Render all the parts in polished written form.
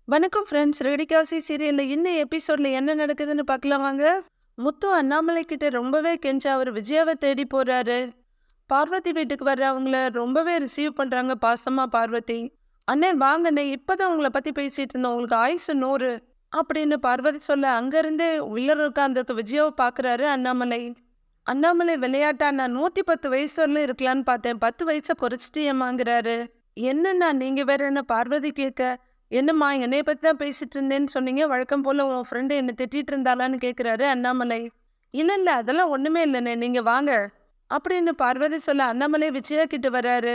வணக்கம் ஃப்ரெண்ட்ஸ். ரெடிகாசி சீரியல்ல இன்னும் எபிசோட்ல என்ன நடக்குதுன்னு பார்க்கலாம் வாங்க. முத்து அண்ணாமலை கிட்ட ரொம்பவே கெஞ்சா அவர் விஜயாவை தேடி போறாரு. பார்வதி வீட்டுக்கு வர்ற அவங்கள ரொம்பவே ரிசீவ் பண்றாங்க பாசமா பார்வதி. அண்ணே வாங்கண்ணே, இப்பதான் உங்களை பத்தி பேசிட்டு இருந்தோம், உங்களுக்கு ஆயுசு 100 அப்படின்னு பார்வதி சொல்ல அங்கிருந்தே உள்ள உட்காந்துருக்க விஜயாவை பாக்குறாரு அண்ணாமலை. அண்ணாமலை விளையாட்டா நான் 110 வயசு வரலும் இருக்கலான்னு பார்த்தேன், 10 வயசை குறைச்சிட்டேம்மாங்கிறாரு. என்னண்ணா நீங்க வேற என்ன பார்வதி கேட்க, என்னம்மா என்னைய பத்தி தான் பேசிட்டு இருந்தேன்னு சொன்னீங்க, வழக்கம் போல உன் ஃப்ரெண்டு என்ன திட்டிட்டு இருந்தாளான்னு கேட்குறாரு அண்ணாமலை. இல்ல இல்ல அதெல்லாம் ஒண்ணுமே இல்லைண்ணே, நீங்க வாங்க அப்படின்னு பார்வதி சொல்ல அண்ணாமலை விஜயா கிட்ட வராரு.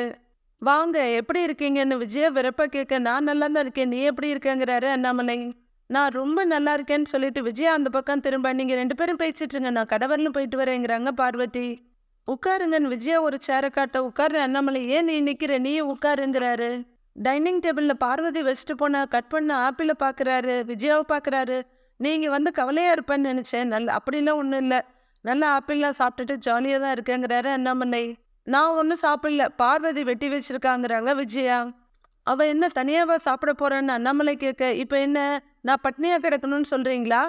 வாங்க எப்படி இருக்கீங்கன்னு விஜயா விரப்ப கேட்க, நான் நல்லா தான் இருக்கேன், நீ எப்படி இருக்கேங்கிறாரு அண்ணாமலை. நான் ரொம்ப நல்லா இருக்கேன்னு சொல்லிட்டு விஜயா அந்த பக்கம் திரும்ப, நீங்க 2 பேரும் பேசிட்டு இருங்க, நான் கடவர்னு போயிட்டு வரேங்கிறாங்க பார்வதி. உட்காருங்கன்னு விஜயா ஒரு சேரை காட்ட உட்காரு அண்ணாமலை. ஏன் நீ நிக்கிற, நீ உட்காருங்கிறாரு. டைனிங் டேபிளில் பார்வதி வச்சுட்டு போன கட் பண்ண ஆப்பிளை பார்க்குறாரு, விஜயாவை பார்க்குறாரு. நீங்கள் வந்து கவலையாக இருப்பேன்னு நினச்சேன், அப்படிலாம் ஒன்றும் இல்லை, நல்லா ஆப்பிள்லாம் சாப்பிட்டுட்டு ஜாலியாக தான் இருக்கேங்கிறாரு அண்ணாமலை. நான் ஒன்றும் சாப்பிடல, பார்வதி வெட்டி வச்சிருக்காங்கிறாங்க விஜயா. அவள் என்ன தனியாவா சாப்பிட போகிறான்னு அண்ணாமலை கேட்க, இப்போ என்ன நான் பட்னியாக கிடக்கணும்னு சொல்கிறீங்களா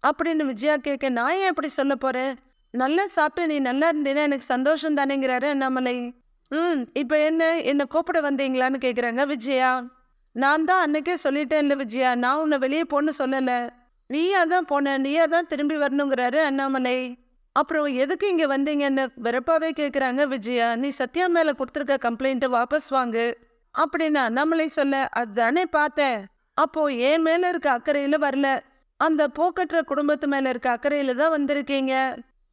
அப்படின்னு விஜயா கேட்க, நான் ஏன் எப்படி சொல்ல போகிறேன், நல்லா சாப்பிட்டு நீ நல்லா இருந்தீன்னா எனக்கு சந்தோஷம் தானேங்கிறாரு அண்ணாமலை. இப்போ என்ன கூப்பிட வந்தீங்களான்னு கேட்குறாங்க விஜயா. நான் தான் அன்னைக்கே சொல்லிட்டேன் இல்லை விஜயா, நான் உன்னை வெளியே போன்னு சொல்லலை, நீயா தான் போன, நீயா தான் திரும்பி வரணுங்கிறாரு அண்ணாமலை. அப்புறம் எதுக்கு இங்கே வந்தீங்கன்னு வெறுப்பாவே கேட்குறாங்க விஜயா. நீ சத்யா மேலே கொடுத்துருக்க கம்ப்ளைண்ட்டை வாபஸ் வாங்கு அப்படின்னு அண்ணாமலை சொல்ல, அதுதானே பார்த்தேன், அப்போ என் மேலே இருக்க அக்கறையில் வரல, அந்த போக்கற்ற குடும்பத்து மேலே இருக்க அக்கறையில் தான் வந்திருக்கீங்க,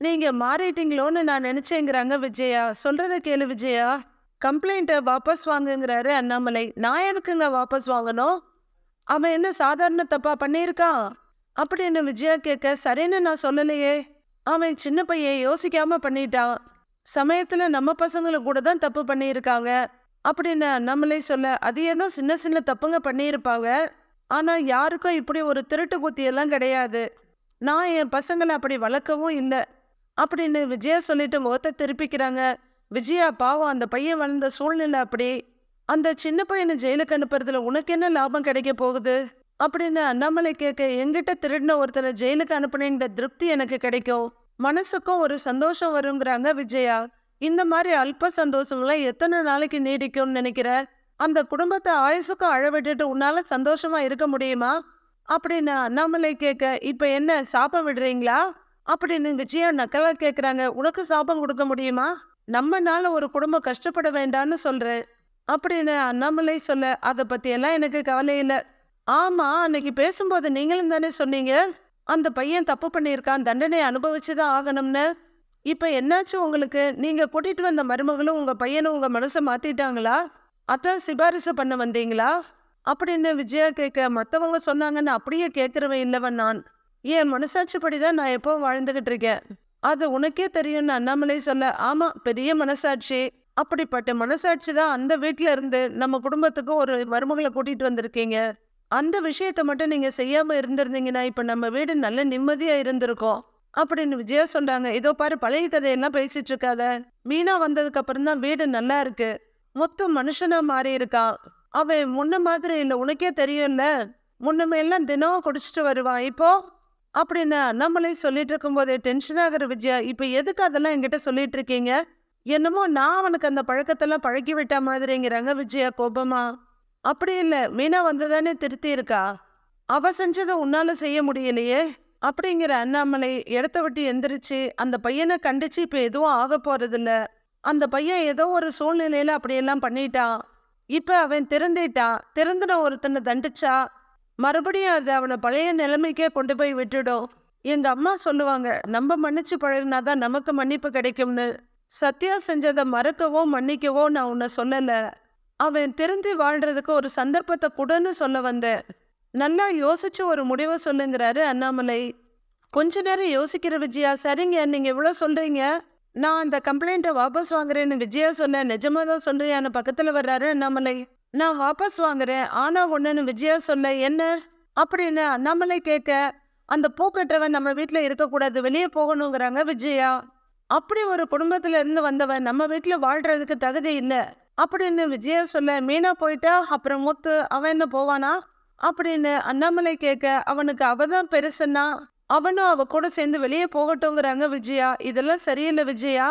நீங்க மாறிட்டீங்களோன்னு நான் நினைச்சேங்கிறாங்க விஜயா. சொல்றத கேளு விஜயா, கம்ப்ளைண்ட்டை வாபஸ் வாங்குங்கிறாரு அண்ணாமலை. நான் எதுக்குங்க வாபஸ் வாங்கணும், அவன் என்ன சாதாரண தப்பா பண்ணியிருக்கான் அப்படின்னு விஜயா கேட்க, சரின்னு நான் சொல்லலையே, அவன் சின்ன பையன் யோசிக்காம பண்ணிட்டான், சமயத்துல நம்ம பசங்களை கூட தான் தப்பு பண்ணியிருக்காங்க அப்படின்னு அண்ணாமலை சொல்ல, அது ஏதோ சின்ன சின்ன தப்புங்க பண்ணியிருப்பாங்க, ஆனா யாருக்கும் இப்படி ஒரு திருட்டு புத்தியெல்லாம் கிடையாது, நான் என் பசங்களை அப்படி வளர்க்கவும் இல்லை அப்படின்னு விஜயா சொல்லிட்டு முகத்தை திருப்பிக்கிறாங்க. விஜயா பாவம், அந்த பையன் வளர்ந்த சூழ்நிலை அப்படி, அந்த சின்ன பையனை ஜெயிலுக்கு அனுப்புறதுல உனக்கு என்ன லாபம் கிடைக்க போகுது அப்படின்னு அண்ணாமலை கேட்க, எங்கிட்ட திருடின ஒருத்தரை ஜெயிலுக்கு அனுப்புனேங்கிற திருப்தி எனக்கு கிடைக்கும், மனசுக்கும் ஒரு சந்தோஷம் வருங்கிறாங்க விஜயா. இந்த மாதிரி அல்ப சந்தோஷம்லாம் எத்தனை நாளைக்கு நீடிக்கும்னு நினைக்கிற, அந்த குடும்பத்தை ஆயுசுக்கும் அழ விட்டுட்டு உன்னால சந்தோஷமா இருக்க முடியுமா அப்படின்னு அண்ணாமலை கேட்க, இப்ப என்ன சாபம் விடுறீங்களா அப்படின்னு விஜயா நக்கலா கேட்குறாங்க. உனக்கு சாபம் கொடுக்க முடியுமா, நம்மனால ஒரு குடும்பம் கஷ்டப்பட வேண்டான்னு சொல்கிறேன் அப்படின்னு அண்ணாமலை சொல்ல, அதை பற்றியெல்லாம் எனக்கு கவலை இல்லை, ஆமாம் அன்னைக்கு பேசும்போது நீங்களும் தானே சொன்னீங்க அந்த பையன் தப்பு பண்ணியிருக்கான், தண்டனை அனுபவிச்சு தான் ஆகணும்னு, இப்போ என்னாச்சு உங்களுக்கு, நீங்கள் கூட்டிகிட்டு வந்த மருமகளும் உங்கள் பையனும் உங்கள் மனசை மாற்றிட்டாங்களா, அதான் சிபாரிசு பண்ண வந்தீங்களா அப்படின்னு விஜயா கேட்க, மற்றவங்க சொன்னாங்கன்னு அப்படியே கேட்குறவன் இல்லவன் நான், என் மனசாட்சிப்படி தான் நான் எப்போ வாழ்ந்துகிட்டு இருக்கேன், அது உனக்கே தெரியும்னு அண்ணாமலை சொல்ல, ஆமா பெரிய மனசாட்சி, அப்படிப்பட்ட மனசாட்சி தான் அந்த வீட்டில இருந்து நம்ம குடும்பத்துக்கு ஒரு மருமகளை கூட்டிட்டு வந்திருக்கீங்க, அந்த விஷயத்த மட்டும் நீங்க செய்யாம இருந்திருந்தீங்கன்னா இப்ப நம்ம வீடு நல்ல நிம்மதியா இருந்திருக்கும் அப்படின்னு விஜயா சொல்றாங்க. இதோ பாரு, பழைய கதையெல்லாம் பேசிட்டு இருக்காத, மீனா வந்ததுக்கு அப்புறம் தான் வீடு நல்லா இருக்கு, மொத்தம் மனுஷனா மாறி இருக்கான், அவன் முன்ன மாதிரி இல்லை, உனக்கே தெரியும்ல, முன்னமையெல்லாம் தினம் குடிச்சிட்டு வருவான் இப்போ அப்படின்னு அண்ணாமலை சொல்லிட்டு இருக்கும்போதே டென்ஷன் ஆகிற விஜயா, இப்போ எதுக்கு அதெல்லாம் என்கிட்ட சொல்லிட்டு இருக்கீங்க, என்னமோ நான் அவனுக்கு அந்த பழக்கத்தெல்லாம் பழக்கி விட்ட மாதிரிங்கிறாங்க விஜயா கோபமா. அப்படி இல்லை, மீனா வந்ததானே திருத்தி இருக்கா, அவ செஞ்சதை உன்னால செய்ய முடியலையே அப்படிங்கிற அண்ணாமலை இடத்த விட்டு எந்திரிச்சு அந்த பையனை கண்டிச்சு, இப்போ எதுவும் ஆக போறதில்ல, அந்த பையன் ஏதோ ஒரு சூழ்நிலையில அப்படியெல்லாம் பண்ணிட்டான், இப்போ அவன் திருந்திட்டான், திருந்தின ஒருத்தனை தண்டிச்சா மறுபடியும் அது அவனை பழைய நிலைமைக்கே கொண்டு போய் விட்டுடும், எங்க அம்மா சொல்லுவாங்க நம்ம மன்னிச்சு பழகினாதான் நமக்கு மன்னிப்பு கிடைக்கும்னு, சத்யா செஞ்சதை மறக்கவோ மன்னிக்கவோ நான் உன்னை சொல்லல, அவன் திருந்தி வாழ்றதுக்கு ஒரு சந்தர்ப்பத்தை கொடுன்னு சொல்ல வந்தேன், நல்லா யோசிச்சு ஒரு முடிவை சொல்லுங்கிறாரு அண்ணாமலை. கொஞ்ச நேரம் யோசிக்கிற விஜயா, சரிங்க நீங்க இவ்வளோ சொல்றீங்க, நான் அந்த கம்ப்ளைண்ட்டை வாபஸ் வாங்குறேன்னு விஜயா சொல்ல, நிஜமா தான் சொல்றியான்னு பக்கத்துல வர்றாரு அண்ணாமலை. நான் வாபஸ் வாங்குறேன், ஆனா ஒண்ணுன்னு விஜயா சொல்ல, என்ன அப்படின்னு அண்ணாமலை கேட்க, அந்த பூக்கட்டுறவன் நம்ம வீட்டுல இருக்கக்கூடாது, வெளியே போகணுங்கிறாங்க விஜயா. அப்படி ஒரு குடும்பத்துல இருந்து வந்தவன் நம்ம வீட்டுல வாழ்றதுக்கு தகுதி இல்லை அப்படின்னு விஜயா சொல்ல, மீனா போயிட்டா அப்புறம் முத்து அவன் என்ன போவானா, அப்படின்னு அண்ணாமலை கேட்க அவனுக்கு அவதான் பெருசுன்னா அவனும் அவ கூட சேர்ந்து வெளியே போகட்டுங்கிறாங்க விஜயா. இதெல்லாம் சரியில்லை விஜயா.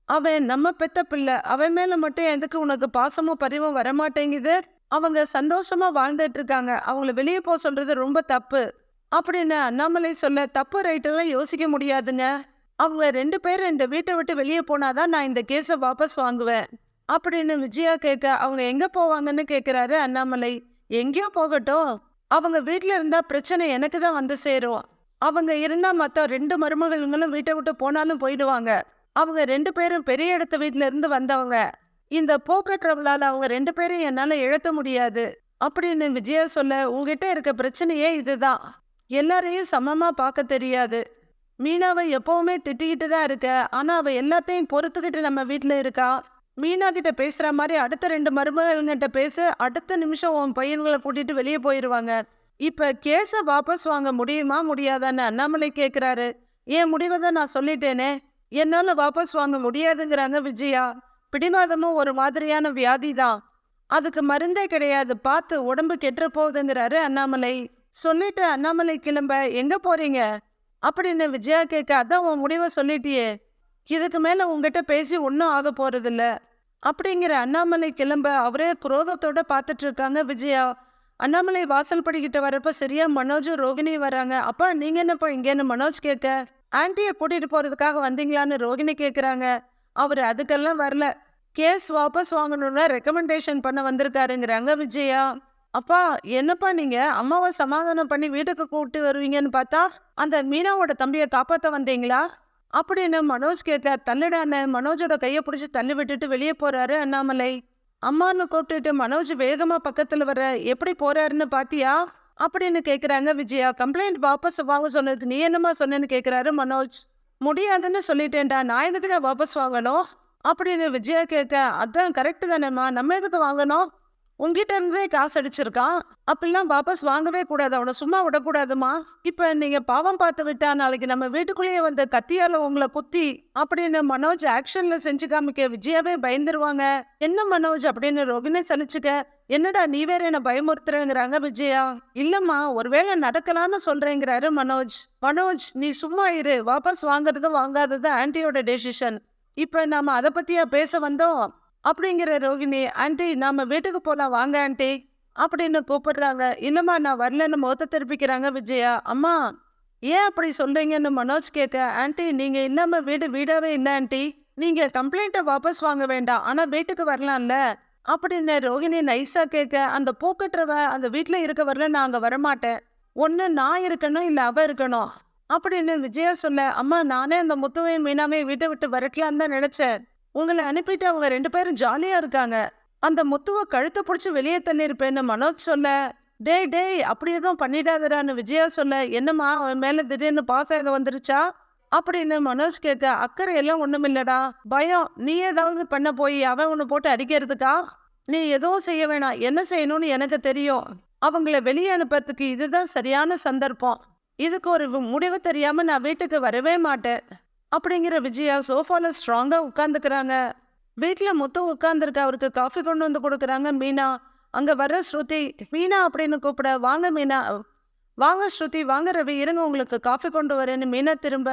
அவன் நம்ம பெத்த பிள்ளை. அவன் மேல மட்டும் எதுக்கு உனக்கு பாசமும் பரிவும் வரமாட்டேங்குது? அவங்க சந்தோஷமா வாழ்ந்துட்டு இருக்காங்க. அவங்கள வெளியே போக சொல்றது ரொம்ப தப்பு அப்படின்னு அண்ணாமலை சொல்ல, தப்பு ரைட்டெல்லாம் யோசிக்க முடியாதுங்க. அவங்க 2 பேரும் இந்த வீட்டை விட்டு வெளியே போனாதான் நான் இந்த கேஸை வாபஸ் வாங்குவேன் அப்படின்னு விஜயா கேட்க, அவங்க எங்க போவாங்கன்னு கேட்கிறாரு அண்ணாமலை. எங்கேயோ போகட்டும். அவங்க வீட்டுல இருந்தா பிரச்சனை எனக்கு தான் வந்து சேரும். அவங்க இருந்தா மத்த 2 மருமகளுங்களும் வீட்டை விட்டு போனாலும் போயிடுவாங்க. அவங்க 2 பேரும் பெரிய இடத்து வீட்டுல இருந்து வந்தவங்க. இந்த போக்கற்றவளால அவங்க 2 பேரும் என்னால இழக்க முடியாது அப்படின்னு விஜயா சொல்ல, உங்ககிட்ட இருக்க பிரச்சனையே இதுதான். எல்லாரையும் சமமா பார்க்க தெரியாது. மீனாவை எப்பவுமே திட்டிக்கிட்டு தான் இருக்க. ஆனா அவ எல்லாத்தையும் பொறுத்துக்கிட்டு நம்ம வீட்டுல இருக்கா. மீனா கிட்ட பேசுற மாதிரி அடுத்த 2 மருமகள்கிட்ட பேச அடுத்த நிமிஷம் உன் பையன்களை கூட்டிட்டு வெளியே போயிருவாங்க. இப்ப கேஸ வாபஸ் வாங்க முடியுமா முடியாதான்னு அண்ணாமலை கேக்குறாரு. என் முடிவை தான் நான் சொல்லிட்டேனே. என்னால வாபஸ் வாங்க முடியாதுங்கிறாங்க விஜயா. பிடிவாதமும் ஒரு மாதிரியான வியாதி தான். அதுக்கு மருந்தே கிடையாது. பார்த்து உடம்பு கெட்டுற போகுதுங்கிறாரு அண்ணாமலை. சொல்லிட்டு அண்ணாமலை கிளம்ப, எங்க போறீங்க அப்படின்னு விஜயா கேட்க, அதான் உன் முடிவை சொல்லிட்டியே. இதுக்கு மேல உங்ககிட்ட பேசி ஒன்றும் ஆக போறதில்ல அப்படிங்கிற அண்ணாமலை கிளம்ப, அவரே குரோதத்தோட பார்த்துட்டு இருக்காங்க விஜயா. அண்ணாமலை வாசல் படிக்கிட்ட வரப்ப சரியா மனோஜும் ரோகிணியும் வராங்க. அப்பா நீங்க என்னப்பா இங்கேன்னு மனோஜ் கேட்க, ஆன்ட்டியை கூட்டிட்டு போறதுக்காக வந்தீங்களான்னு ரோகிணி கேட்குறாங்க. அவர் அதுக்கெல்லாம் வரல. கேஸ் வாபஸ் வாங்கணும்னா ரெக்கமெண்டேஷன் பண்ண வந்திருக்காருங்கிறாங்க விஜயா. அப்பா என்னப்பா நீங்க அம்மாவை சமாதானம் பண்ணி வீட்டுக்கு கூப்பிட்டு வருவீங்கன்னு பார்த்தா அந்த மீனாவோட தம்பியை காப்பாற்ற வந்தீங்களா அப்படின்னு மனோஜ் கேட்க, தள்ளிடான மனோஜோட கையை பிடிச்சி தள்ளி விட்டுட்டு வெளியே போறாரு அண்ணாமலை. அம்மான்னு கூப்பிட்டுட்டு மனோஜ் வேகமா பக்கத்துல வர, எப்படி போறாருன்னு பாத்தியா அப்படின்னு கேக்குறாங்க விஜயா. கம்ப்ளைண்ட் வாபஸ் வாங்க சொன்னதுக்கு நீ என்னமா சொன்னேன்னு கேக்குறாரு மனோஜ். முடியாதுன்னு சொல்லிட்டேன்டா, நான் எதுக்குடா வாபஸ் வாங்கணும் அப்படின்னு விஜயா கேட்க, அதான் கரெக்டு தானேம்மா, நம்ம எதுக்கு வாங்கணும்? உங்ககிட்ட இருந்தே காசு அடிச்சிருக்கான். அப்படிலாம் வாபஸ் வாங்கவே கூடாது. அவனை சும்மா விடக்கூடாதுமா. இப்ப நீங்க பாவம் பார்த்து விட்டா நாளைக்கு நம்ம வீட்டுக்குள்ளேயே வந்த கத்தியால உங்களை குத்தி அப்படின்னு மனோஜ் ஆக்ஷன்ல செஞ்சு காமிக்க விஜயாவே பயந்துருவாங்க. என்ன மனோஜ் அப்படின்னு ரோகிணி சலிச்சுக்க, என்னடா நீ வேற என்ன பயமுறுத்துறேங்கிறாங்க விஜயா. இல்லம்மா ஒருவேளை நடக்கலான்னு சொல்றேங்கிறாரு மனோஜ். மனோஜ் நீ சும்மா இரு. வாபஸ் வாங்குறது வாங்காதது ஆன்ட்டியோட டெசிஷன். இப்ப நாம அதை பத்தியா பேச வந்தோம் அப்படிங்கிற ரோகிணி. ஆன்ட்டி நாம வீட்டுக்கு போலாம் வாங்க ஆன்ட்டி அப்படின்னு கூப்பிடுறாங்க. இல்லம்மா நான் வரலன்னு முகத்தை திருப்பிக்கிறாங்க விஜயா. அம்மா ஏன் அப்படி சொல்றீங்கன்னு மனோஜ் கேட்க, ஆன்ட்டி நீங்க இல்லாம வீடாவே இல்லை ஆன்ட்டி. நீங்க கம்ப்ளைண்ட்டை வாபஸ் வாங்க வேண்டாம், ஆனா வீட்டுக்கு வரலாம்ல அப்படின்னு ரோகிணி நைஸா கேட்க, அந்த பூக்கட்டுறவ அந்த வீட்டுல இருக்க வரல நான் அங்க வரமாட்டேன். ஒண்ணு நான் இருக்கணும் இல்ல அவ இருக்கணும் அப்படின்னு விஜயா சொல்ல, அம்மா நானே அந்த முத்துவையும் மீனாவையும் வீட்டை விட்டு வரட்டலான்னு தான் நினைச்சேன். உங்களை அனுப்பிட்டு அவங்க 2 பேரும் ஜாலியா இருக்காங்க. அந்த முத்துவை கழுத்தை பிடிச்சி வெளியே தள்ளியிருப்பேன்னு மனோஜ் சொல்ல, டேய் அப்படி எதுவும் பண்ணிடாதரான்னு விஜயா சொல்ல, என்னம்மா அவன் மேல திடீர்னு பாசம் வந்துருச்சா அப்படின்னு மனோஜ் கேட்க, அக்கறை எல்லாம் ஒண்ணுமில்லடா, பயம். நீ ஏதாவது பண்ண போய் அவன் உன்னை போட்டு அடிக்கிறதுக்கா? நீ எதுவும் செய்ய வேணாம். என்ன செய்யணும்னு எனக்கு தெரியும். அவங்கள வெளியே அனுப்புறதுக்கு இதுதான் சரியான சந்தர்ப்பம். இதுக்கு ஒரு முடிவு தெரியாம நான் வீட்டுக்கு வரவே மாட்டேன் அப்படிங்கிற விஜயா சோஃபால ஸ்ட்ராங்கா உட்காந்துக்கிறாங்க. வீட்டுல முத்து உட்காந்துருக்க, அவருக்கு காஃபி கொண்டு வந்து கொடுக்குறாங்க மீனா. அங்க வர்ற ஸ்ருதி மீனா அப்படின்னு கூப்பிட, வாங்க மீனா. வாங்க ஸ்ருதி, வாங்க ரவி, இருங்க உங்களுக்கு காஃபி கொண்டு வரேன்னு மீனா திரும்ப,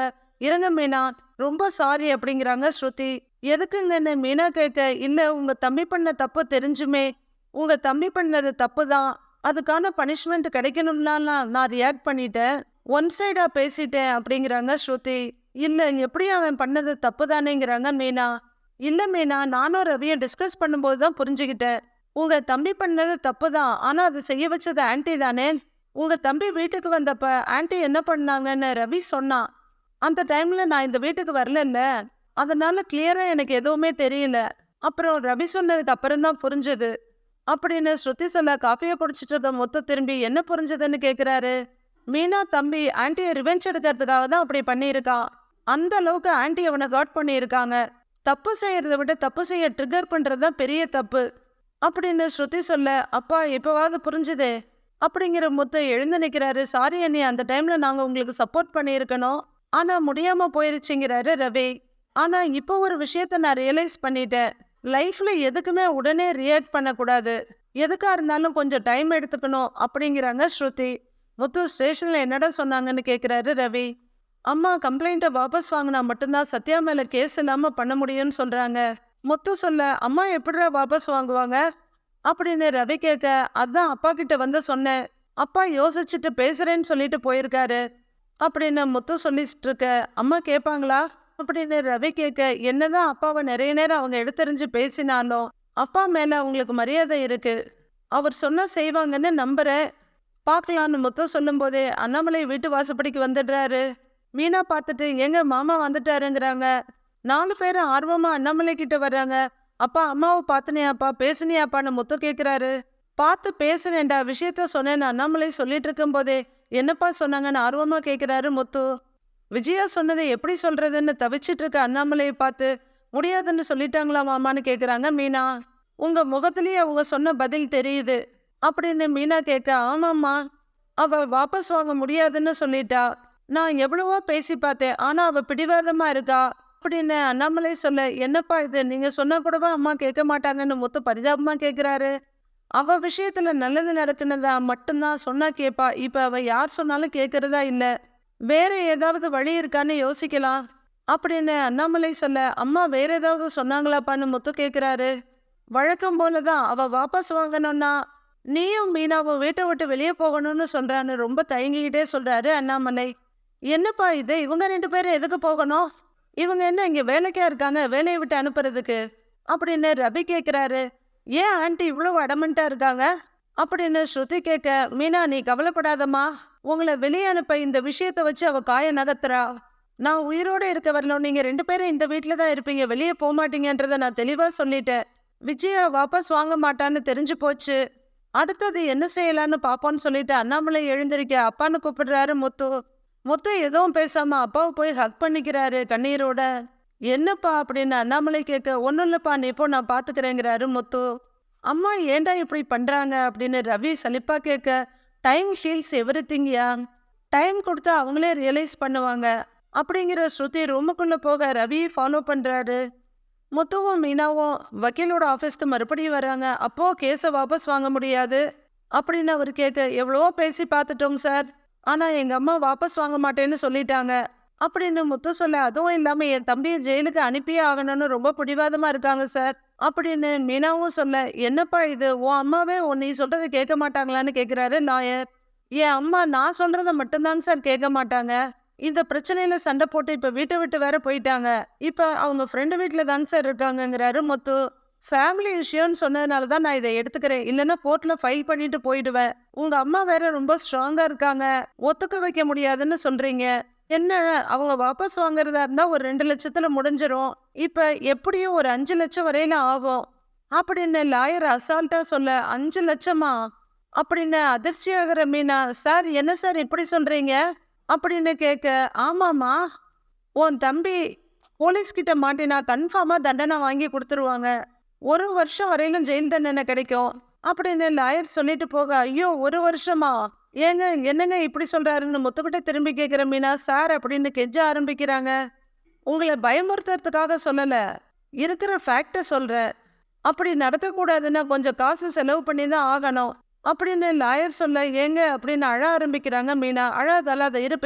இருங்க மீனா, ரொம்ப சாரி அப்படிங்கிறாங்க ஸ்ருதி. எதுக்குங்கன்னு மீனா கேட்க, இல்ல உங்க தம்பி பண்ண தப்பு தெரிஞ்சுமே. உங்க தம்பி பண்ணது தப்பு தான், அதுக்கான பனிஷ்மெண்ட் கிடைக்கணும்லாம் நான் ரியாக்ட் பண்ணிட்டேன், ஒன் சைடா பேசிட்டேன் அப்படிங்கிறாங்க ஸ்ருதி. இல்ல எப்படியும் அவன் பண்ணது தப்பு தானேங்கிறாங்க மீனா. இல்ல மீனா, நானும் ரவியை டிஸ்கஸ் பண்ணும்போது தான் புரிஞ்சுக்கிட்டேன். உங்க தம்பி பண்ணது தப்பு தான், ஆனா அது செய்ய வச்சது ஆன்ட்டி தானே. உங்க தம்பி வீட்டுக்கு வந்தப்ப ஆன்ட்டி என்ன பண்ணாங்கன்னு ரவி சொன்னான். அந்த டைம்ல நான் இந்த வீட்டுக்கு வரல, அதனால கிளியரா எனக்கு எதுவுமே தெரியல. அப்புறம் ரவி சொன்னதுக்கு அப்புறம் தான் புரிஞ்சது அப்படின்னு ஸ்ருதி சொல்ல, காஃபியை குடிச்சிட்டு இருக்க முத்து திரும்பி என்ன புரிஞ்சதுன்னு கேட்குறாரு. மீனா தம்பி ஆன்ட்டியை ரிவெஞ்ச் எடுக்கிறதுக்காக தான் அப்படி பண்ணியிருக்கான். அந்த அளவுக்கு ஆன்ட்டி அவனை காட் பண்ணியிருக்காங்க. தப்பு செய்யறத விட தப்பு செய்ய ட்ரிகர் பண்றது தான் பெரிய தப்பு அப்படின்னு ஸ்ருதி சொல்ல, அப்பா எப்பவாவது புரிஞ்சுதே அப்படிங்கிற முத்து எழுந்து நிற்கிறாரு. சாரி அண்ணி, அந்த டைம்ல நாங்க உங்களுக்கு சப்போர்ட் பண்ணியிருக்கணும், ஆனா முடியாம போயிருச்சுங்கிறாரு ரவி. ஆனா இப்போ ஒரு விஷயத்த நான் ரியலைஸ் பண்ணிட்டேன். லைஃப்ல எதுக்குமே உடனே ரியாக்ட் பண்ணக்கூடாது. எதுக்கா இருந்தாலும் கொஞ்சம் டைம் எடுத்துக்கணும் அப்படிங்கிறாங்க ஸ்ருதி. முத்து ஸ்டேஷன்ல என்னடா சொன்னாங்கன்னு கேட்குறாரு ரவி. அம்மா கம்ப்ளைண்ட்டை வாபஸ் வாங்கினா மட்டும்தான் சத்யா மேல கேஸ் இல்லாம பண்ண முடியும்னு சொல்றாங்க. முத்து சொல்ல, அம்மா எப்படிடா வாபஸ் வாங்குவாங்க அப்படின்னு ரவி கேட்க, அதான் அப்பா கிட்ட வந்து சொன்னேன், அப்பா யோசிச்சுட்டு பேசுறேன்னு சொல்லிட்டு போயிருக்காரு அப்படின்னு முத்து சொல்லிட்டு இருக்க, அம்மா கேட்பாங்களா அப்படின்னு ரவி கேட்க, என்னதான் அப்பாவை நிறைய நேரம் அவங்க எடுத்தறிஞ்சு பேசினாலும் அப்பா மேல அவங்களுக்கு மரியாதை இருக்கு, அவர் சொன்னா செய்வாங்கன்னு நம்புறேன், பார்க்கலான்னு முத்து சொல்லும் போதே அண்ணாமலை வீட்டு வாசப்படிக்கு வந்துடுறாரு. மீனா பார்த்துட்டு எங்க மாமா வந்துட்டாருங்கிறாங்க. 4 பேரும் ஆர்வமா அண்ணாமலை கிட்ட வர்றாங்க. அப்பா அம்மாவை பார்த்துனியாப்பா பேசுனியாப்பான்னு முத்து கேட்குறாரு. பார்த்து பேசுனேன்டா, விஷயத்த சொன்னேன்னு அண்ணாமலை சொல்லிட்டு இருக்கும் போதே என்னப்பா சொன்னாங்கன்னு ஆர்வமா கேட்குறாரு முத்து. விஜயா சொன்னதை எப்படி சொல்றதுன்னு தவிச்சிட்டு இருக்க அண்ணாமலையை பார்த்து, முடியாதுன்னு சொல்லிட்டாங்களா மாமான்னு கேட்குறாங்க மீனா. உங்க முகத்திலேயே அவங்க சொன்ன பதில் தெரியுது அப்படின்னு மீனா கேட்க, ஆமாம்மா, அவ வாபஸ் வாங்க முடியாதுன்னு சொல்லிட்டா, நான் எவ்வளவோ பேசி பார்த்தேன், ஆனா அவ பிடிவாதமா இருக்கா அப்படின்னு அண்ணாமலை சொல்ல, என்னப்பா இது, நீங்க சொன்னா கூடவா அம்மா கேட்க மாட்டாங்கன்னு முத்து பரிதாபமா கேட்குறாரு. அவ விஷயத்துல நல்லது நடக்குனதா மட்டும்தான் சொன்னா கேட்பா, இப்ப அவ யார் சொன்னாலும் கேட்கறதா இல்ல, வேற ஏதாவது வழி இருக்கான்னு யோசிக்கலாம் அப்படின்னு அண்ணாமலை சொல்ல, அம்மா வேற ஏதாவது சொன்னாங்களாப்பான்னு முத்து கேட்குறாரு. வழக்கம் போலதான், அவ வாபஸ் வாங்கணும்னா நீயும் மீனாவும் வீட்டை விட்டு வெளியே போகணும்னு சொல்றான்னு ரொம்ப தயங்கிக்கிட்டே சொல்றாரு அண்ணாமலை. என்னப்பா இது, இவங்க 2 பேரும் எதுக்கு போகணும், இவங்க என்ன இங்க வேலைக்கா இருக்காங்க, வேலையை விட்டு அனுப்புறதுக்கு அப்படின்னு ரவி கேட்குறாரு. ஏன் ஆண்டி இவ்வளவு அடமெண்டா இருக்காங்க அப்படின்னு ஸ்ருதி கேட்க, மீனா நீ கவலைப்படாதம்மா, உங்களை வெளியே அனுப்ப இந்த விஷயத்த வச்சு அவ காய நகர்த்துறா, நான் உயிரோட இருக்க வரணும், நீங்க 2 பேரும் இந்த வீட்டில தான் இருப்பீங்க, வெளியே போக மாட்டீங்கன்றத நான் தெளிவா சொல்லிட்டேன், விஜயா வாபஸ் வாங்க மாட்டான்னு தெரிஞ்சு போச்சு, அடுத்தது என்ன செய்யலான்னு பாப்போன்னு சொல்லிட்டு அண்ணாமலை எழுந்திருக்க அப்பான்னு கூப்பிடுறாரு முத்து. முத்து எதுவும் பேசாம அப்பாவை போய் ஹக் பண்ணிக்கிறாரு கண்ணீரோட. என்னப்பா அப்படின்னு அண்ணாமலை கேட்க, ஒன்றும் இல்லப்பா, நீ இப்போ நான் பார்த்துக்கிறேங்கிறாரு முத்து. அம்மா ஏண்டா இப்படி பண்றாங்க அப்படின்னு ரவி சலிப்பா கேட்க, time heals every thing yeah, time கொடுத்தா அவங்களே ரியலைஸ் பண்ணுவாங்க அப்படிங்கிற ஸ்ருதி ரூமுக்குள்ள போக ரவியை ஃபாலோ பண்றாரு. முத்துவும் மீனாவும் வக்கீலோட ஆஃபீஸ்க்கு மறுபடியும் வராங்க. அப்போ கேஸை வாபஸ் வாங்க முடியாது அப்படின்னு அவர் கேட்க, எவ்வளவோ பேசி பார்த்துட்டோங்க சார், ஆனா எங்க அம்மா வாபஸ் வாங்க மாட்டேன்னு சொல்லிட்டாங்க அப்படின்னு முத்து சொல்ல, அதுவும் இல்லாம என் தம்பியை ஜெயிலுக்கு அனுப்பியே ஆகணும்னு ரொம்ப பிடிவாதமா இருக்காங்க சார் அப்படின்னு மீனாவும் சொல்ல, என்னப்பா இது, உன் அம்மாவே நீ சொல்றதை கேட்க மாட்டாங்களான்னு கேட்குறாரு லாயர். என் அம்மா நான் சொல்றத மட்டும்தாங்க சார் கேட்க மாட்டாங்க, இந்த பிரச்சனையில சண்டை போட்டு இப்ப வீட்டை விட்டு வேற போயிட்டாங்க, இப்ப அவங்க ஃப்ரெண்டு வீட்டுல தாங்க சார் இருக்காங்கங்கிறாரு முத்து. ஃபேமிலி விஷயம்னு சொன்னதுனால தான் நான் இதை எடுத்துக்கிறேன், இல்லைன்னா கோர்ட்ல ஃபைல் பண்ணிட்டு போயிடுவேன், உங்க அம்மா வேற ரொம்ப ஸ்ட்ராங்கா இருக்காங்க, ஒத்துக்க வைக்க முடியாதுன்னு சொல்றீங்க, என்ன அவங்க வாபஸ் வாங்குறதா இருந்தா ஒரு 2 லட்சத்துல முடிஞ்சிரும், இப்ப எப்படியும் ஒரு 5 லட்சம் வரையில ஆகும் அப்படின்னு லாயர் அசால்ட்டா சொல்ல, 5 லட்சமா அப்படின்னு அதிர்ச்சியாகிற மீனா, சார் என்ன சார் இப்படி சொல்றீங்க அப்படின்னு கேட்க, ஆமாம்மா, உன் தம்பி போலீஸ்கிட்ட மாட்டினா கன்ஃபார்மா தண்டனை வாங்கி கொடுத்துருவாங்க, 1 வருஷம் வரையிலும் ஜெயில் தண்டனை கிடைக்கும் அப்படின்னு லாயர் சொல்லிட்டு போக, ஐயோ 1 வருஷமா, ஏங்க என்னங்க இப்படி சொல்றாருன்னு முத்துக்கிட்ட திரும்பி கேட்குற மீனா, சார் அப்படின்னு கெஞ்ச ஆரம்பிக்கிறாங்க. உங்களை பயமுறுத்துறதுக்காக சொல்லலை, இருக்கிற ஃபேக்டை சொல்கிறேன், அப்படி நடக்கக்கூடாதுன்னா கொஞ்சம் காசு செலவு பண்ணி தான் ஆகணும் அப்படின்னு லாயர் சொல்ல, ஏங்க அப்படின்னு அழ ஆரம்பிக்கிறாங்க மீனா. அழாத இரு,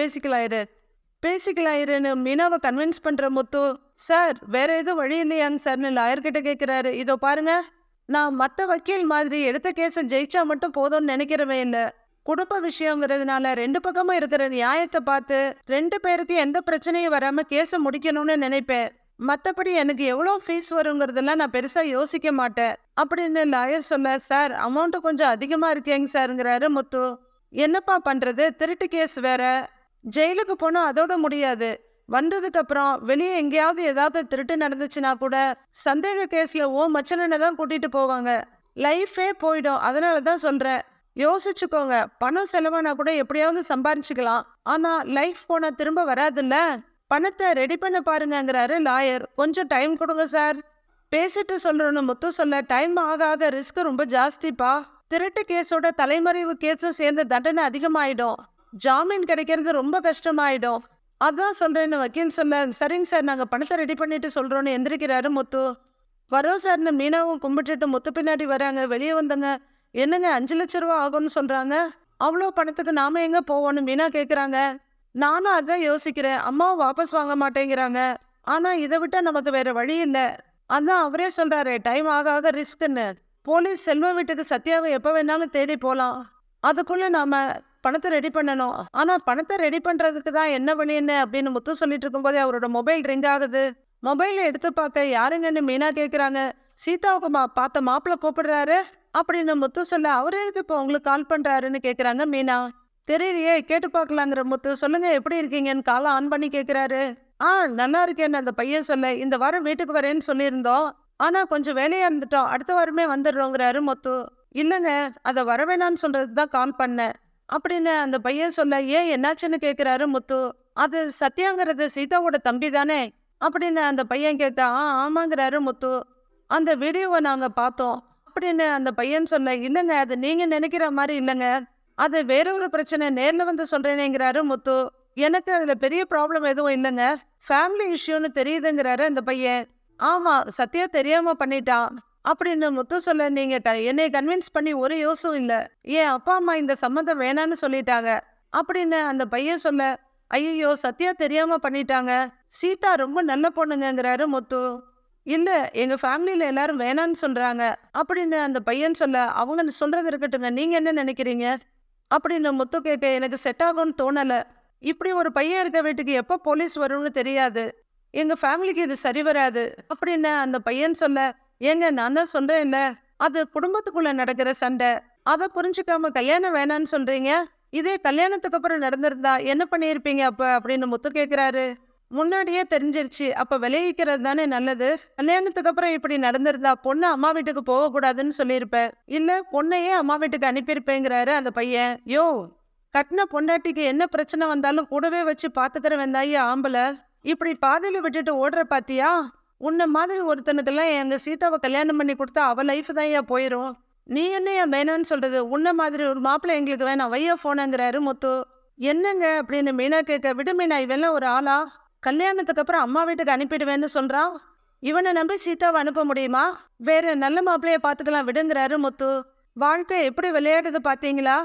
பேசிக்கலாயிருன்னு மீனாவை கன்வின்ஸ் பண்ணுற முத்து, சார் வேற எதுவும் வழி இல்லையாங்க சார்னு லாயர்கிட்ட கேட்குறாரு. இதோ பாருங்க, நான் மற்ற வக்கீல் மாதிரி எடுத்த கேஸை ஜெயிச்சா மட்டும் போதும்னு நினைக்கிறவே இல்லை, குடும்ப விஷயங்கிறதுனால 2 பக்கமும் இருக்கிற நியாயத்தை பார்த்து 2 பேருக்கு எந்த பிரச்சனையும் வராம கேஸை முடிக்கணும்னு நினைப்பேன், மற்றபடி எனக்கு எவ்வளோ ஃபீஸ் வருங்கிறதெல்லாம் நான் பெருசா யோசிக்க மாட்டேன் அப்படின்னு லாயர் சொல்ல, சார் அமௌண்ட்டு கொஞ்சம் அதிகமா இருக்கேங்க சாருங்கிறாரு முத்து. என்னப்பா பண்றது, திருட்டு கேஸ் வேற, ஜெயிலுக்கு போனோம் அதோட முடியாது, வந்ததுக்கு அப்புறம் வெளியே எங்கேயாவது ஏதாவது திருட்டு நடந்துச்சுன்னா கூட சந்தேக கேஸ்ல மச்சனனை தான் கூட்டிட்டு போவாங்க, லைஃபே போயிடும், அதனால தான் சொல்றேன், யோசிச்சுக்கோங்க, பணம் செலவானா கூட எப்படியாவது சம்பாரிச்சுக்கலாம், ஆனா லைஃப் போனா திரும்ப வராதுல்ல, பணத்தை ரெடி பண்ண பாருங்கிறாரு லாயர். கொஞ்சம் டைம் கொடுங்க சார், பேசிட்டு சொல்றோன்னு முத்து சொல்ல, டைம் ஆக ரிஸ்க் ரொம்ப ஜாஸ்திப்பா, திருட்டு கேஸோட தலைமறைவு கேஸும் சேர்ந்து தண்டனை அதிகமாயிடும், ஜாமீன் கிடைக்கிறது ரொம்ப கஷ்டமாயிடும், அதான் சொல்றேன்னு வக்கீல் சொல்ல, சரிங்க சார் நாங்க பணத்தை ரெடி பண்ணிட்டு சொல்றோன்னு எந்திரிக்கிறாரு முத்து. வரோம் சார்னு மீனாவும் கும்பிட்டுட்டு முத்து பின்னாடி வராங்க. வெளியே வந்தங்க, என்னங்க 5 லட்சம் ரூபா ஆகும்னு சொல்றாங்க. அவ்வளோ பணத்துக்கு நாம எங்க போவோம்னு மீனா கேக்குறாங்க. நானும் அதான் யோசிக்கிறேன். அம்மாவும் வாபஸ் வாங்க மாட்டேங்கிறாங்க. ஆனா இதை விட்டா நமக்கு வேற வழி இல்ல. அதான் அவரே சொல்றாரு டைம் ஆக ஆக ரிஸ்க்னு. போலீஸ் செல்வ வீட்டுக்கு சத்யாவை எப்ப வேணாலும் தேடி போலாம். அதுக்குள்ள நாம பணத்தை ரெடி பண்ணணும். ஆனா பணத்தை ரெடி பண்றதுக்கு தான் என்ன வழின்னு அப்படின்னு முத்து சொல்லிட்டு இருக்கும்போதே அவரோட மொபைல் ரிங் ஆகுது. மொபைலை எடுத்து பார்க்க யாருங்கன்னு மீனா கேக்குறாங்க. சீதாவுக்கு பார்த்த மாப்பிள்ள கூப்பிடுறாரு அப்படின்னு முத்து சொல்ல, அவரே எதுக்கு இப்போ உங்களுக்கு கால் பண்றாருன்னு கேக்குறாங்க மீனா. தெரியலையே, கேட்டு பார்க்கலாங்கிற முத்து. சொல்லுங்க எப்படி இருக்கீங்கன்னு காலை ஆன் பண்ணி கேக்குறாரு. நல்லா இருக்கேன்னு அந்த பையன் சொல்ல, இந்த வாரம் வீட்டுக்கு வரேன்னு சொல்லியிருந்தோம். ஆனா கொஞ்சம் வேலையா இருந்துட்டோம், அடுத்த வாரமே வந்துடுறோங்கிறாரு முத்து. இல்லைங்க, அதை வர வேணான்னு சொல்றதுக்கு தான் கால் பண்ணேன் அப்படின்னு அந்த பையன் சொல்ல, ஏன் என்னாச்சுன்னு கேக்குறாரு முத்து. அது சத்யாங்கிறது சீதாவோட தம்பி தானே அப்படின்னு அந்த பையன் கேட்டா, ஆமாங்கிறாரு முத்து. அந்த வீடியோவை நாங்க பார்த்தோம் அப்படின்னு அந்த பையன் சொல்ல, இல்லைங்க அது நீங்க நினைக்கிற மாதிரி இல்லைங்க, அது வேற ஒரு பிரச்சனை, நேர்ல வந்து சொல்றேனேங்கிறாரு முத்து. எனக்கு அதுல பெரிய ப்ராப்ளம் எதுவும் இல்லைங்க, ஃபேமிலி இஷ்யூன்னு தெரியுதுங்கிறாரு அந்த பையன். ஆமா, சத்யா தெரியாம பண்ணிட்டான் அப்படின்னு முத்து சொல்ல, நீங்க என்னை கன்வின்ஸ் பண்ணி ஒரு யோசும் இல்ல, என் அப்பா அம்மா இந்த சம்மந்தம் வேணான்னு சொல்லிட்டாங்க அப்படின்னு அந்த பையன் சொல்ல, ஐயோ சத்யா தெரியாம பண்ணிட்டாங்க, சீதா ரொம்ப நல்ல பொண்ணுங்கிறாரு முத்து. இல்ல எங்க ஃபேமிலியில எல்லாரும் வேணான்னு சொல்றாங்க அப்படின்னு அந்த பையன் சொல்ல, அவங்க சொல்றது இருக்கட்டுங்க, நீங்க என்ன நினைக்கிறீங்க அப்படின்னு முத்து கேட்க, எனக்கு செட் ஆகும்னு தோணல. இப்படி ஒரு பையன் இருக்க வீட்டுக்கு எப்போ போலீஸ் வரும்னு தெரியாது, எங்க ஃபேமிலிக்கு இது சரி வராது அப்படின்னு அந்த பையன் சொல்ல, ஏங்க நான் தான் சொல்றேன்ல, அது குடும்பத்துக்குள்ள நடக்கிற சண்டை, அதை புரிஞ்சுக்காம கல்யாணம் வேணான்னு சொல்றீங்க, இதே கல்யாணத்துக்கு அப்புறம் நடந்திருந்தா என்ன பண்ணியிருப்பீங்க அப்ப அப்படின்னு முத்து கேட்கிறாரு. முன்னாடியே தெரிஞ்சிருச்சு, அப்ப விளைவிக்கிறது தானே நல்லது, கல்யாணத்துக்கு அப்புறம் இப்படி நடந்திருந்தா பொண்ணு அம்மா வீட்டுக்கு போகக்கூடாதுன்னு சொல்லியிருப்பேன், இல்ல பொண்ணையே அம்மா வீட்டுக்கு அனுப்பியிருப்பேங்கிறாரு அந்த பையன். யோ, கட்டின பொண்டாட்டிக்கு என்ன பிரச்சனை வந்தாலும் கூடவே வச்சு பாத்துக்கிற வெந்தாயி ஆம்பளை, இப்படி பாதையில விட்டுட்டு ஓடுற பாத்தியா, உன்ன மாதிரி ஒருத்தனுக்கெல்லாம் எங்க சீதாவை கல்யாணம் பண்ணி கொடுத்தா அவ லைஃப் தான் ஏன் போயிரும், நீ என்னையா வேணான்னு சொல்றது, உன்ன மாதிரி ஒரு மாப்பிள்ளை எங்களுக்கு வேணாம், வையா போனங்கிறாரு முத்து. என்னங்க அப்படின்னு மீனா கேட்க, விடு மீனா, இவெல்லாம் ஒரு ஆளா, கல்யாணத்துக்கு அப்புறம் அம்மா வீட்டுக்கு அனுப்பிடுவேன்னு சொல்றான், இவனை நம்பி சீதாவை அனுப்ப முடியுமா, வேற நல்ல மாப்பிள்ளைய பாத்துக்கலாம் விடுங்கிறாரு முத்து. வாழ்க்கை எப்படி விளையாடுது பாத்தீங்களா,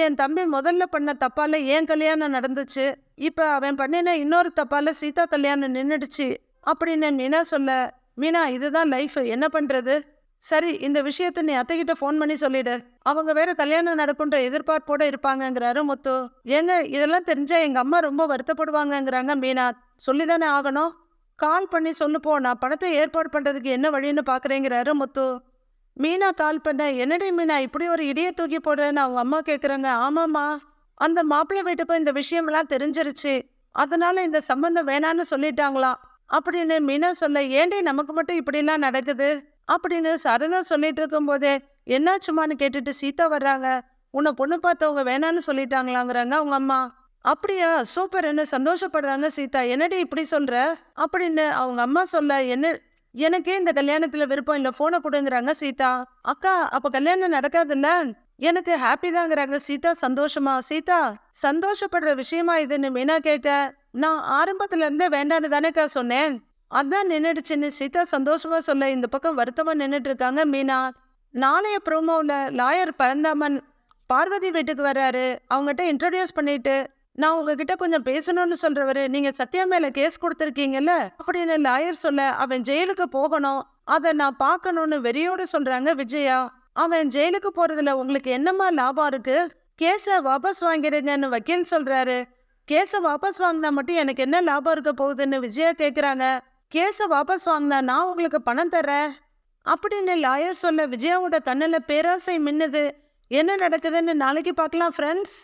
என் தம்பி முதல்ல பண்ண தப்பால ஏன் கல்யாணம் நடந்துச்சு, இப்ப அவன் பண்ணின இன்னொரு தப்பால சீதா கல்யாணம் நின்றுடுச்சு அப்படின்னு மீனா சொல்ல, மீனா இதுதான் லைஃப், என்ன பண்றது, சரி இந்த விஷயத்த நீ அத்தைகிட்ட ஃபோன் பண்ணி சொல்லிடு, அவங்க வேற கல்யாணம் நடக்குன்ற எதிர்பார்ப்போட இருப்பாங்கங்கிறாரு முத்து. ஏங்க இதெல்லாம் தெரிஞ்சா எங்க அம்மா ரொம்ப வருத்தப்படுவாங்கங்கிறாங்க மீனா. சொல்லிதானே ஆகணும், கால் பண்ணி சொல்லுப்போ, நான் பணத்தை ஏற்பாடு பண்றதுக்கு என்ன வழின்னு பாக்குறேங்கிறாரு முத்து. மீனா கால் பண்ண, என்னடி மீனா இப்படி ஒரு இடியை தூக்கி போடுறேன்னு அவங்க அம்மா கேட்குறாங்க. ஆமாம்மா, அந்த மாப்பிள்ளை வீட்டுக்கும் இந்த விஷயம்லாம் தெரிஞ்சிருச்சு, அதனால இந்த சம்பந்தம் வேணான்னு சொல்லிட்டாங்களாம் அப்படின்னு மீனா சொல்ல, ஏண்டி நமக்கு மட்டும் இப்படிலாம் நடக்குது அப்படின்னு சரதா சொல்லிட்டு இருக்கும் போதே, என்னாச்சுமான்னு கேட்டுட்டு சீதா வர்றாங்க. உன்னை பொண்ணு பார்த்தவங்க வேணான்னு சொல்லிட்டாங்களாங்கிறாங்க அவங்க அம்மா. அப்படியா, சூப்பர்ன்னு சந்தோஷப்படுறாங்க சீதா. என்னடி இப்படி சொல்ற அப்படின்னு அவங்க அம்மா சொல்ல, என்ன எனக்கே இந்த கல்யாணத்துல விருப்பம் இல்லை, போனை கொடுங்கிறாங்க சீதா. அக்கா அப்ப கல்யாணம் நடக்காதுல்ல, எனக்கு ஹாப்பி தாங்கிறாங்க சீதா சந்தோஷமா. சீதா சந்தோஷப்படுற விஷயமா இதுன்னு மீனா கேட்க, நான் ஆரம்பத்துல இருந்தே வேண்டான்னு தானேக்கா சொன்னேன், அதான் நின்றுடுச்சுன்னு சீதா சந்தோஷமா சொல்ல, இந்த பக்கம் வருத்தமா நின்றுட்டு இருக்காங்க மீனா. நாளைய ப்ரோமோவில் லாயர் பரந்தாமன் பார்வதி வீட்டுக்கு வர்றாரு, அவங்ககிட்ட இன்ட்ரோடியூஸ் பண்ணிட்டு, நான் உங்ககிட்ட கொஞ்சம் பேசணும்னு சொல்றவரு, நீங்க சத்யா மேல கேஸ் கொடுத்துருக்கீங்கல்ல அப்படின்னு லாயர் சொல்ல, அவன் ஜெயிலுக்கு போகணும், அதை நான் பார்க்கணும்னு வெறியோடு சொல்றாங்க விஜயா. அவன் ஜெயிலுக்கு போறதுல உங்களுக்கு என்னமா லாபம் இருக்கு, கேஸை வாபஸ் வாங்கிடுங்கன்னு வக்கீல் சொல்றாரு. கேஸை வாபஸ் வாங்கினா மட்டும் எனக்கு என்ன லாபம் இருக்க போகுதுன்னு விஜயா கேட்குறாங்க. கேஸை வாபஸ் வாங்கினா நான் உங்களுக்கு பணம் தர்றேன் அப்படின்னு லாயர் சொல்ல, விஜயாவோட கண்ணில் பேராசை மின்னுது. என்ன நடக்குதுன்னு நாளைக்கு பார்க்கலாம் ஃப்ரெண்ட்ஸ்.